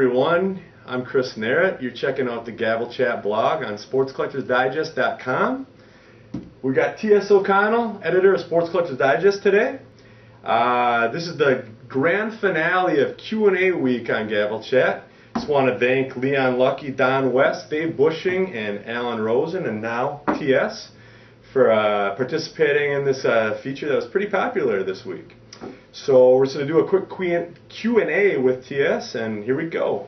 Everyone, I'm Chris Nerat. You're checking out the Gavel Chat blog on sportscollectorsdigest.com. We got T.S. O'Connell, editor of Sports Collectors Digest today. This is the grand finale of Q&A week on Gavel Chat. Just want to thank Leon Lucky, Don West, Dave Bushing, and Alan Rosen, and now T.S. for participating in this feature that was pretty popular this week. So we're just going to do a quick Q&A with T.S. and here we go.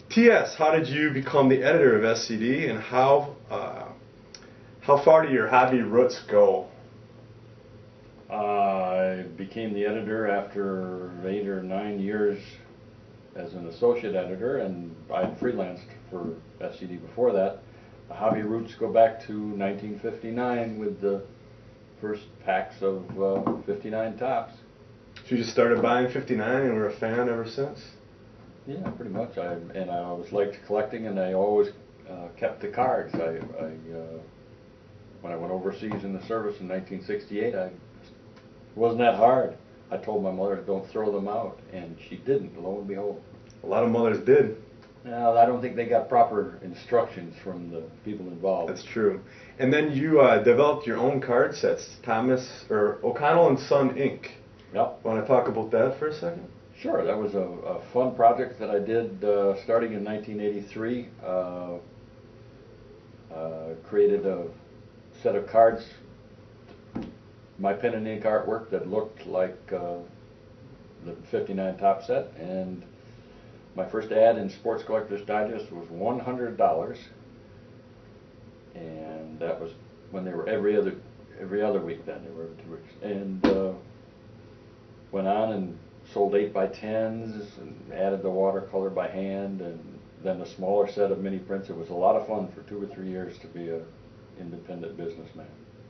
T.S., how did you become the editor of SCD, and how far do your hobby roots go? I became the editor after 8 or 9 years as an associate editor, and I had freelanced for SCD before that. The hobby roots go back to 1959 with the first packs of 59 tops. So you just started buying 59 and were a fan ever since? Yeah, pretty much. I always liked collecting, and I always kept the cards. When I went overseas in the service in 1968, it wasn't that hard. I told my mother, don't throw them out, and she didn't, lo and behold. A lot of mothers did. No, I don't think they got proper instructions from the people involved. That's true. And then you developed your own card sets, O'Connell and Son Inc. Yep. Want to talk about that for a second? Sure. That was a fun project that I did starting in 1983. Created a set of cards, my pen and ink artwork that looked like the 59 top set, and my first ad in Sports Collectors Digest was $100, and that was when they were every other week. Then they were every 2 weeks, and went on and sold 8x10s and added the watercolor by hand, and then a smaller set of mini prints. It was a lot of fun for 2 or 3 years to be an independent businessman.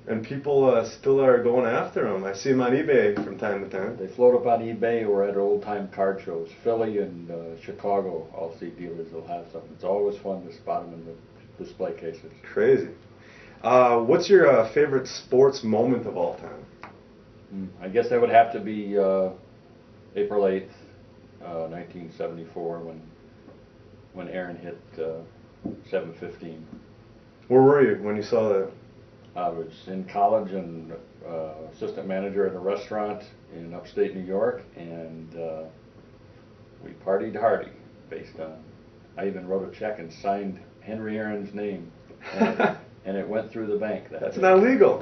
And people still are going after them. I see them on eBay from time to time. They float up on eBay or at old-time card shows. Philly and Chicago, I'll see dealers will have some. It's always fun to spot them in the display cases. Crazy. What's your favorite sports moment of all time? I guess that would have to be April 8th, 1974, when Aaron hit 715. Where were you when you saw that? I was in college and assistant manager at a restaurant in upstate New York, and we partied hardy based on, I even wrote a check and signed Henry Aaron's name, and it went through the bank. That's not legal.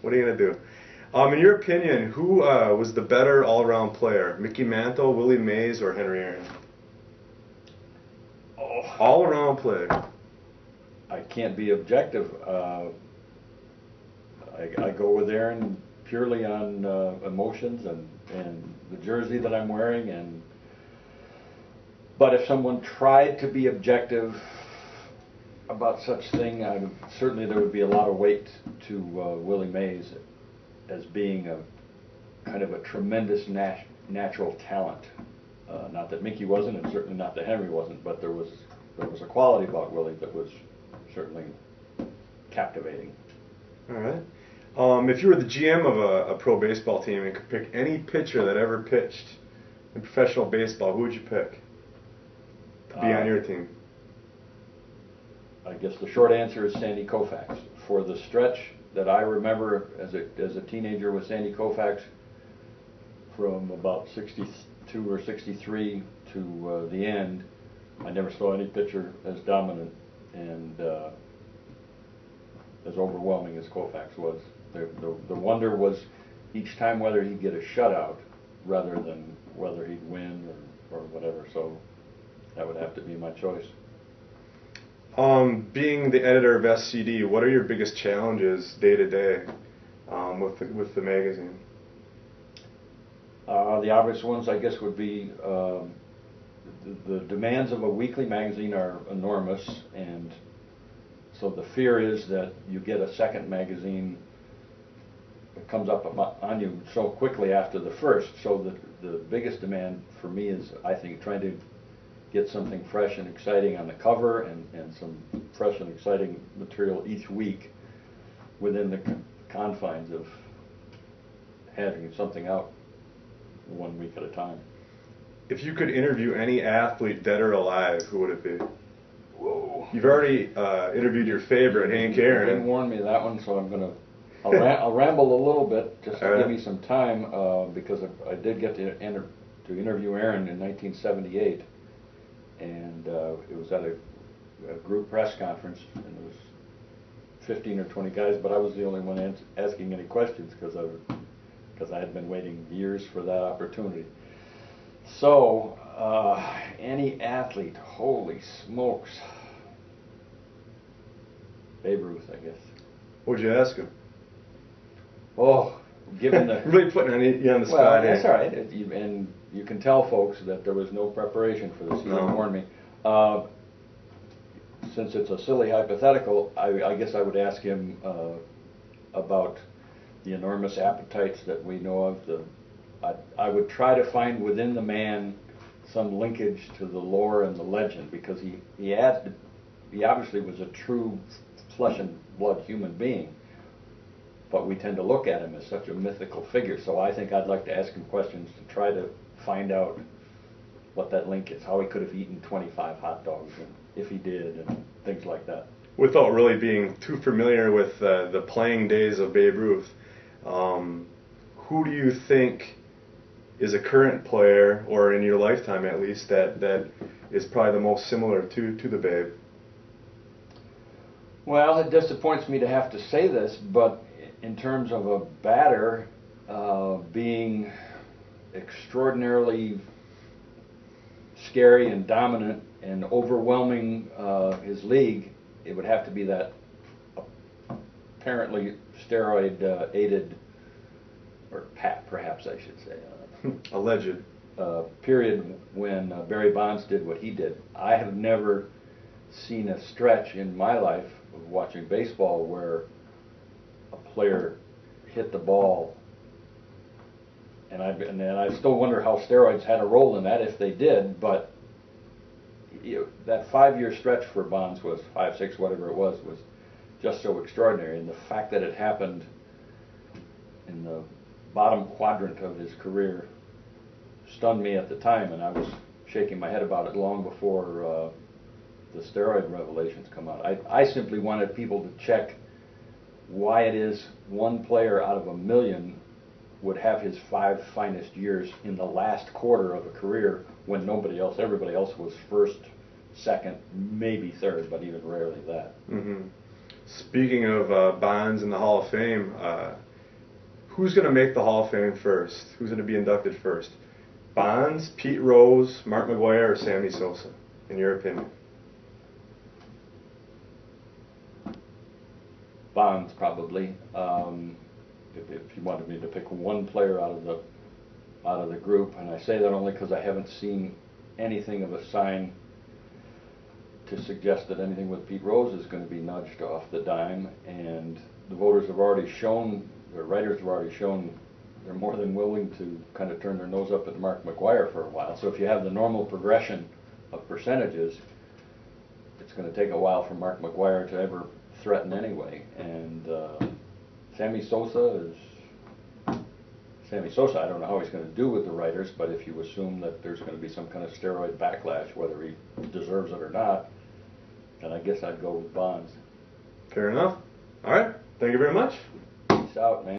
What are you going to do? In your opinion, who was the better all-around player? Mickey Mantle, Willie Mays, or Henry Aaron? Oh. All-around player. I can't be objective. I go with Aaron purely on emotions and the jersey that I'm wearing. But if someone tried to be objective about such thing, certainly there would be a lot of weight to Willie Mays as being a kind of a tremendous natural talent. Not that Mickey wasn't, and certainly not that Henry wasn't, but there was a quality about Willie that was certainly captivating. All right. If you were the GM of a pro baseball team and could pick any pitcher that ever pitched in professional baseball, who would you pick to be on your team? I guess the short answer is Sandy Koufax. For the stretch that I remember as a teenager with Sandy Koufax, from about 62 or 63 to the end, I never saw any pitcher as dominant and as overwhelming as Koufax was. The wonder was each time whether he'd get a shutout rather than whether he'd win or whatever. So that would have to be my choice. Being the editor of SCD, what are your biggest challenges day to day with the magazine? The obvious ones, I guess, would be the demands of a weekly magazine are enormous, and so the fear is that you get a second magazine that comes up on you so quickly after the first. So the biggest demand for me is, I think, trying to get something fresh and exciting on the cover and some fresh and exciting material each week within the confines of having something out 1 week at a time. If you could interview any athlete, dead or alive, who would it be? Whoa. You've already interviewed your favorite, Hank Aaron. You didn't warn me that one, so I'll ramble a little bit just to give me some time because I did get to interview Aaron in 1978, and it was at a group press conference, and it was 15 or 20 guys, but I was the only one asking any questions because I had been waiting years for that opportunity. So, any athlete, holy smokes. Babe Ruth, I guess. What'd you ask him? Oh, given the... Really putting you on the spot. Well, that's all right. And you can tell folks that there was no preparation for this. You didn't warn me. Since it's a silly hypothetical, I guess I would ask him about the enormous appetites that we know of. I would try to find within the man some linkage to the lore and the legend, because he obviously was a true flesh and blood human being, but we tend to look at him as such a mythical figure. So I think I'd like to ask him questions to try to find out what that link is, how he could have eaten 25 hot dogs, and if he did, and things like that. Without really being too familiar with the playing days of Babe Ruth, who do you think is a current player, or in your lifetime at least, that is probably the most similar to the Babe? Well, it disappoints me to have to say this, but in terms of a batter being extraordinarily scary and dominant and overwhelming his league, it would have to be that apparently steroid-aided, or perhaps I should say, alleged period when Barry Bonds did what he did. I have never seen a stretch in my life of watching baseball where a player hit the ball, and I still wonder how steroids had a role in that, if they did, but that 5-year stretch for Bonds was 5, 6, whatever it was just so extraordinary, and the fact that it happened in the bottom quadrant of his career stunned me at the time, and I was shaking my head about it long before the steroid revelations come out. I simply wanted people to check why it is one player out of a million would have his 5 finest years in the last quarter of a career when everybody else was first, second, maybe third, but even rarely that. Mm-hmm. Speaking of Bonds in the Hall of Fame, who's going to make the Hall of Fame first? Who's going to be inducted first? Bonds, Pete Rose, Mark McGwire, or Sammy Sosa, in your opinion? Bonds, probably. If you wanted me to pick one player out of the group, and I say that only because I haven't seen anything of a sign to suggest that anything with Pete Rose is going to be nudged off the dime, and the voters have already shown, the writers have already shown, they're more than willing to kind of turn their nose up at Mark McGwire for a while. So if you have the normal progression of percentages, it's going to take a while for Mark McGwire to ever threaten anyway. And Sammy Sosa, I don't know how he's going to do with the writers, but if you assume that there's going to be some kind of steroid backlash, whether he deserves it or not, then I guess I'd go with Bonds. Fair enough. All right. Thank you very much. Peace out, man.